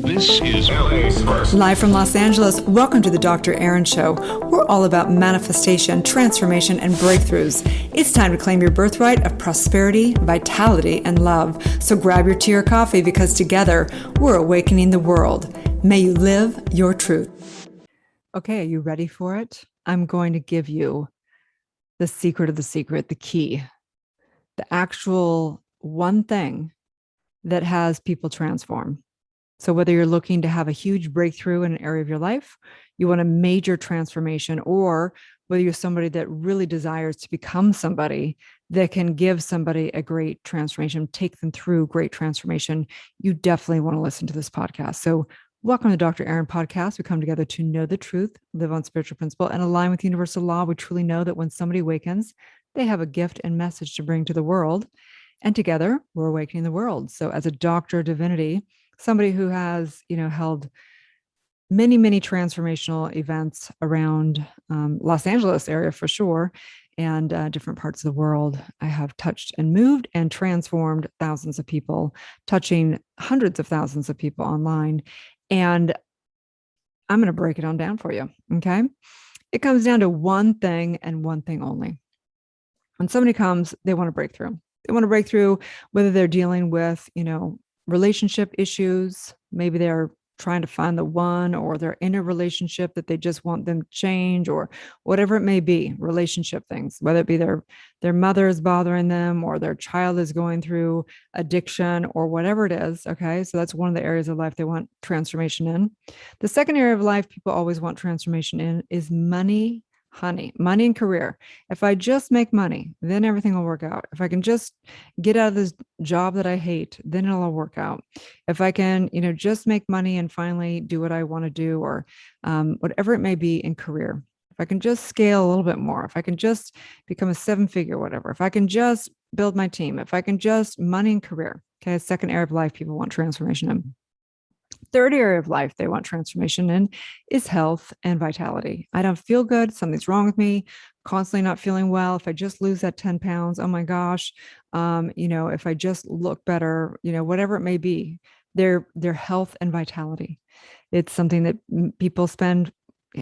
This is LA's first. Live from Los Angeles, welcome to the Dr. Erin Show. We're all about manifestation, transformation, and breakthroughs. It's time to claim your birthright of prosperity, vitality, and love. So grab your tea or coffee because together we're awakening the world. May you live your truth. Okay, are you ready for it? I'm going to give you the secret of the secret, the key, the actual one thing that has people transform. So whether you're looking to have a huge breakthrough in an area of your life, you want a major transformation, or whether you're somebody that really desires to become somebody that can give somebody a great transformation, take them through great transformation, you definitely want to listen to this podcast. So welcome to the Dr. Erin podcast. We come together to know the truth, live on spiritual principle, and align with universal law. We truly know that when somebody awakens, they have a gift and message to bring to the world. And together, we're awakening the world. So as a doctor of divinity, somebody who has, held many, many transformational events around Los Angeles area for sure, and different parts of the world. I have touched and moved and transformed thousands of people, touching hundreds of thousands of people online. And I'm going to break it on down for you. Okay. It comes down to one thing and one thing only. When somebody comes, they want to break through. They want to break through whether they're dealing with, relationship issues. Maybe they're trying to find the one, or they're in a relationship that they just want them to change, or whatever it may be, relationship things, whether it be their mother is bothering them, or their child is going through addiction, or whatever it is. Okay. So that's one of the areas of life they want transformation in. The second area of life people always want transformation in is money. Honey, money and career. If I just make money, then everything will work out. If I can just get out of this job that I hate, then it'll all work out. If I can, just make money and finally do what I want to do, or whatever it may be in career. If I can just scale a little bit more, if I can just become a 7-figure, whatever, if I can just build my team, if I can just money and career. Okay. Second area of life people want transformation in. Third area of life they want transformation in is health and vitality. I don't feel good. Something's wrong with me. Constantly not feeling well. If I just lose that 10 pounds, oh my gosh. If I just look better, whatever it may be, their health and vitality. It's something that people spend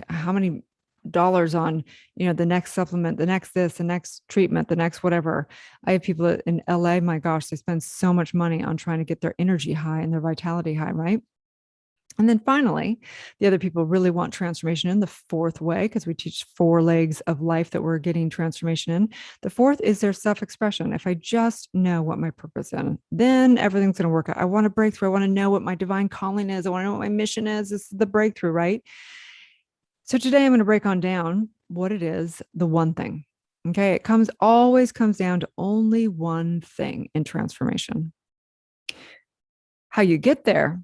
how many dollars on, the next supplement, the next this, the next treatment, the next whatever. I have people in LA, my gosh, they spend so much money on trying to get their energy high and their vitality high, right? And then finally, the other people really want transformation in the fourth way, because we teach 4 legs of life that we're getting transformation in. The fourth is their self-expression. If I just know what my purpose is, then everything's going to work out. I want a breakthrough. I want to know what my divine calling is. I want to know what my mission is. This is the breakthrough, right? So today I'm going to break on down what it is, the one thing. Okay. It always comes down to only one thing in transformation. How you get there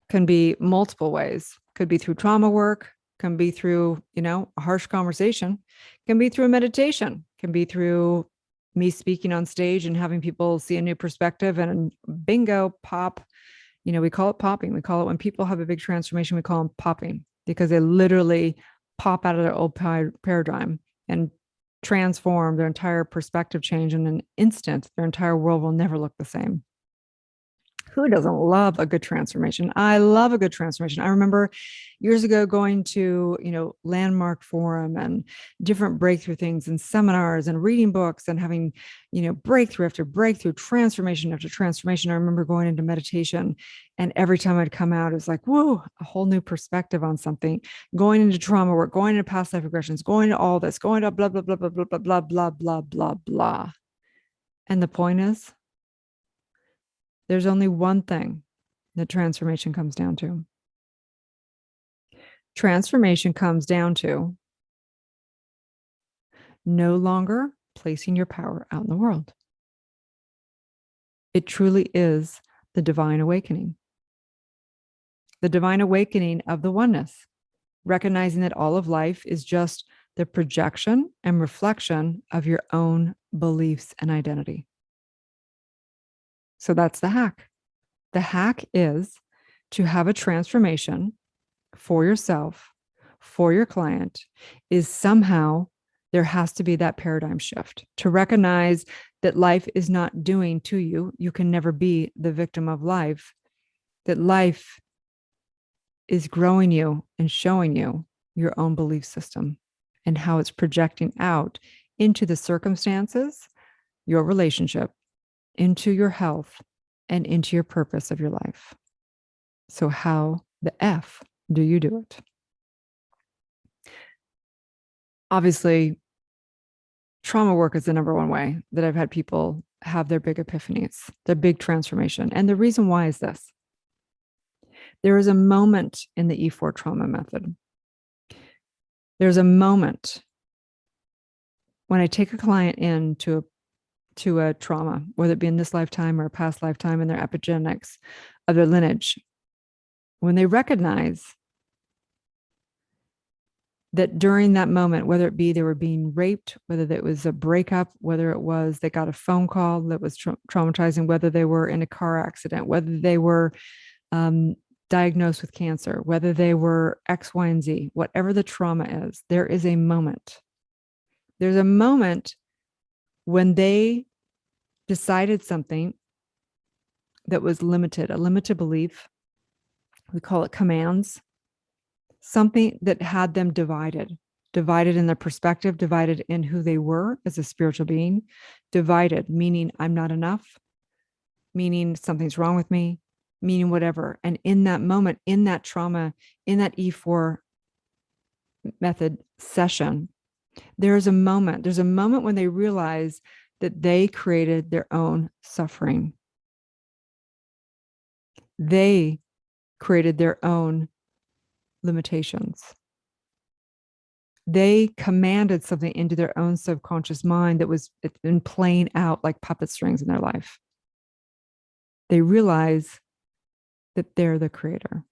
can be multiple ways. Could be through trauma work, can be through, a harsh conversation, can be through meditation, can be through me speaking on stage and having people see a new perspective, and bingo, pop. We call it popping. We call it, when people have a big transformation, we call them popping, because they literally pop out of their old paradigm and transform. Their entire perspective change in an instant. Their entire world will never look the same. Who doesn't love a good transformation? I love a good transformation. I remember years ago going to, Landmark Forum and different breakthrough things and seminars and reading books and having, breakthrough after breakthrough, transformation after transformation. I remember going into meditation, and every time I'd come out, it was like, whoa, a whole new perspective on something, going into trauma work, going into past life regressions, going to all this, going to blah, blah, blah, blah, blah, blah, blah, blah, blah, blah, blah. And the point is, there's only one thing that transformation comes down to. Transformation comes down to no longer placing your power out in the world. It truly is the divine awakening. The divine awakening of the oneness, recognizing that all of life is just the projection and reflection of your own beliefs and identity. So that's the hack. The hack is to have a transformation for yourself, for your client, is somehow there has to be that paradigm shift to recognize that life is not doing to you. You can never be the victim of life, that life is growing you and showing you your own belief system and how it's projecting out into the circumstances, your relationship, into your health, and into your purpose of your life. So, how the F do you do it? Obviously, trauma work is the number one way that I've had people have their big epiphanies, their big transformation. And the reason why is this: there is a moment in the E4 trauma method. There's a moment when I take a client into a trauma, whether it be in this lifetime or a past lifetime, in their epigenetics of their lineage, when they recognize that during that moment, whether it be they were being raped, whether it was a breakup, whether it was they got a phone call that was traumatizing, whether they were in a car accident, whether they were diagnosed with cancer, whether they were X, Y, and Z, whatever the trauma is, there is a moment. There's a moment when they decided something that was limited, a limited belief. We call it commands. Something that had them divided in their perspective, divided in who they were as a spiritual being, divided, meaning I'm not enough, meaning something's wrong with me, meaning whatever. And in that moment, in that trauma, in that E4 method session, there's a moment when they realize that they created their own suffering. They created their own limitations. They commanded something into their own subconscious mind that was been playing out like puppet strings in their life. They realize that they're the creator.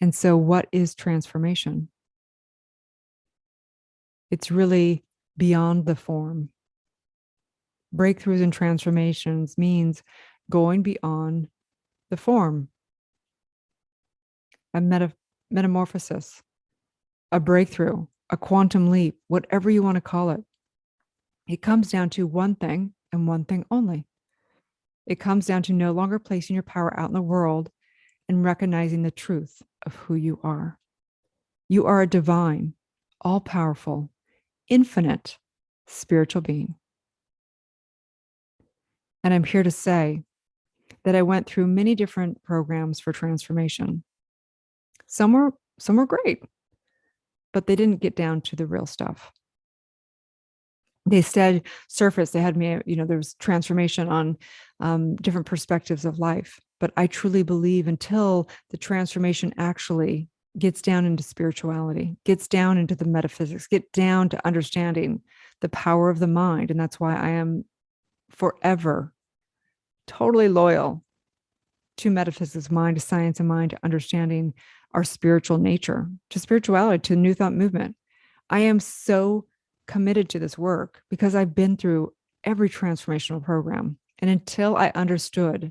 And so, what is transformation? It's really beyond the form. Breakthroughs and transformations means going beyond the form. A metamorphosis, a breakthrough, a quantum leap, whatever you want to call it. It comes down to one thing and one thing only. It comes down to no longer placing your power out in the world and recognizing the truth of who you are. You are a divine, all-powerful, infinite spiritual being. And I'm here to say that I went through many different programs for transformation. Some were great, but they didn't get down to the real stuff. They instead surfaced. They had me, there was transformation on different perspectives of life. But I truly believe until the transformation actually gets down into spirituality, gets down into the metaphysics, get down to understanding the power of the mind. And that's why I am forever totally loyal to metaphysics, mind, to science and mind, to understanding our spiritual nature, to spirituality, to the New Thought movement. I am so committed to this work because I've been through every transformational program. And until I understood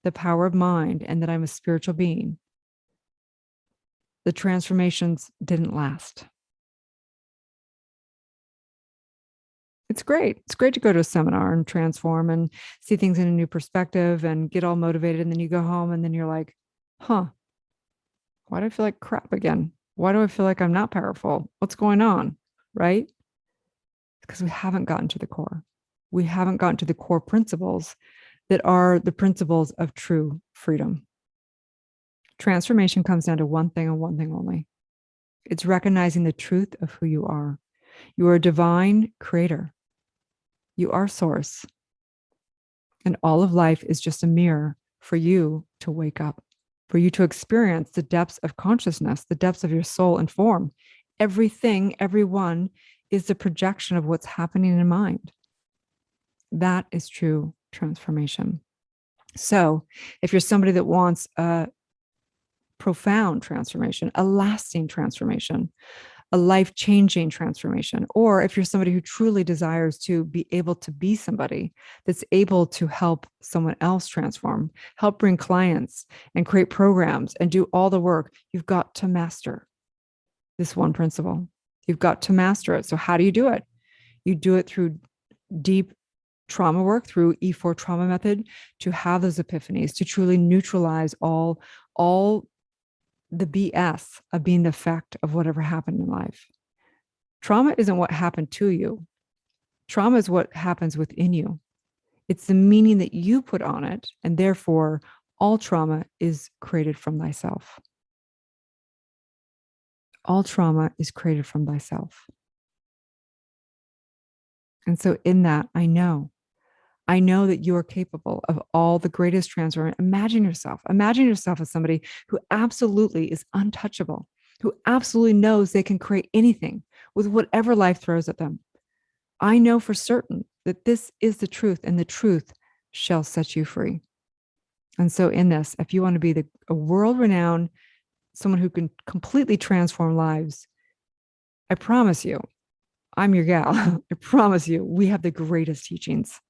the power of mind and that I'm a spiritual being, the transformations didn't last. It's great. It's great to go to a seminar and transform and see things in a new perspective and get all motivated. And then you go home and then you're like, why do I feel like crap again? Why do I feel like I'm not powerful? What's going on? Right? Because we haven't gotten to the core. We haven't gotten to the core principles that are the principles of true freedom. Transformation comes down to one thing and one thing only. It's recognizing the truth of who you are. You are a divine creator. You are source. And all of life is just a mirror for you to wake up, for you to experience the depths of consciousness, the depths of your soul and form. Everything, everyone is the projection of what's happening in mind. That is true transformation. So if you're somebody that wants a profound transformation, a lasting transformation, a life-changing transformation, or if you're somebody who truly desires to be able to be somebody that's able to help someone else transform, help bring clients and create programs and do all the work, you've got to master this one principle. You've got to master it. So how do you do it? You do it through deep trauma work through E4 trauma method to have those epiphanies, to truly neutralize all the BS of being the effect of whatever happened in life. Trauma isn't what happened to you. Trauma is what happens within you. It's the meaning that you put on it, and therefore all trauma is created from thyself. All trauma is created from thyself. And so in that, I know that you are capable of all the greatest transformation. Imagine yourself as somebody who absolutely is untouchable, who absolutely knows they can create anything with whatever life throws at them. I know for certain that this is the truth, and the truth shall set you free. And so in this, if you want to be a world-renowned, someone who can completely transform lives, I promise you, I'm your gal. I promise you, we have the greatest teachings.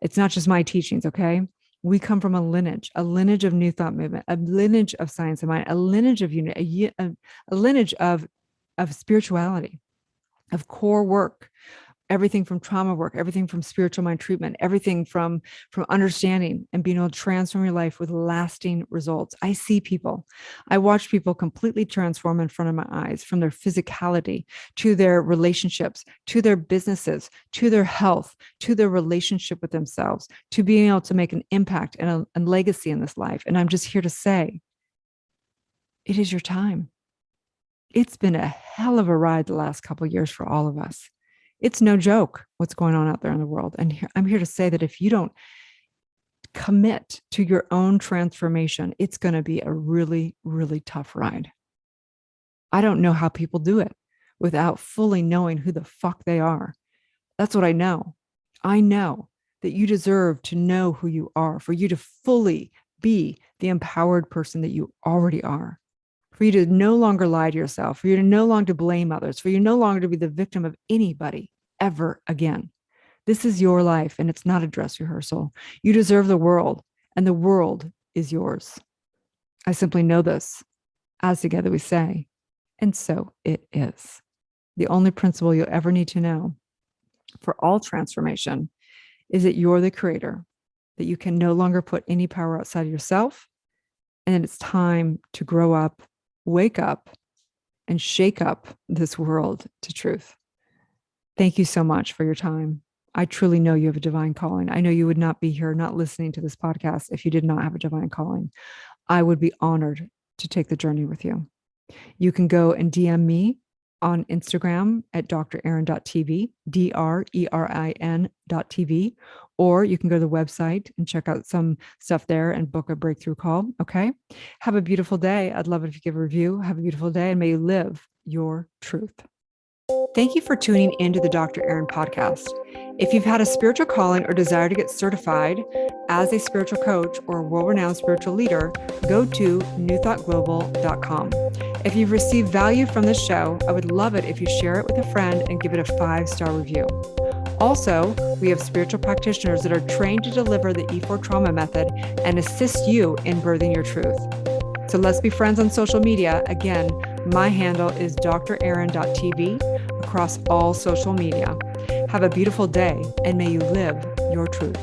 It's not just my teachings, okay? We come from a lineage of New Thought movement, a lineage of science of mind, a lineage of unity, a lineage of spirituality, of core work, everything from trauma work, everything from spiritual mind treatment, everything from understanding and being able to transform your life with lasting results. I see people, I watch people completely transform in front of my eyes, from their physicality to their relationships, to their businesses, to their health, to their relationship with themselves, to being able to make an impact and a legacy in this life. And I'm just here to say, it is your time. It's been a hell of a ride the last couple of years for all of us. It's no joke what's going on out there in the world. And I'm here to say that if you don't commit to your own transformation, it's going to be a really, really tough ride. I don't know how people do it without fully knowing who the fuck they are. That's what I know. I know that you deserve to know who you are, for you to fully be the empowered person that you already are, for you to no longer lie to yourself, for you to no longer blame others, for you no longer to be the victim of anybody ever again. This is your life, and it's not a dress rehearsal. You deserve the world, and the world is yours. I simply know this. As together we say, and so it is. The only principle you'll ever need to know for all transformation is that you're the creator, that you can no longer put any power outside of yourself, and it's time to grow up, wake up, and shake up this world to truth. Thank you so much for your time. I truly know you have a divine calling. I know you would not be here, not listening to this podcast, if you did not have a divine calling. I would be honored to take the journey with you. You can go and DM me on Instagram at drerin.tv, DRERIN.tv, or you can go to the website and check out some stuff there and book a breakthrough call. Okay. Have a beautiful day. I'd love it if you give a review. Have a beautiful day, and may you live your truth. Thank you for tuning into the Dr. Erin podcast. If you've had a spiritual calling or desire to get certified as a spiritual coach or a world-renowned spiritual leader, go to newthoughtglobal.com. If you've received value from this show, I would love it if you share it with a friend and give it a 5-star review. Also, we have spiritual practitioners that are trained to deliver the E4 trauma method and assist you in birthing your truth. So let's be friends on social media. Again, my handle is drerin.tv across all social media. Have a beautiful day, and may you live your truth.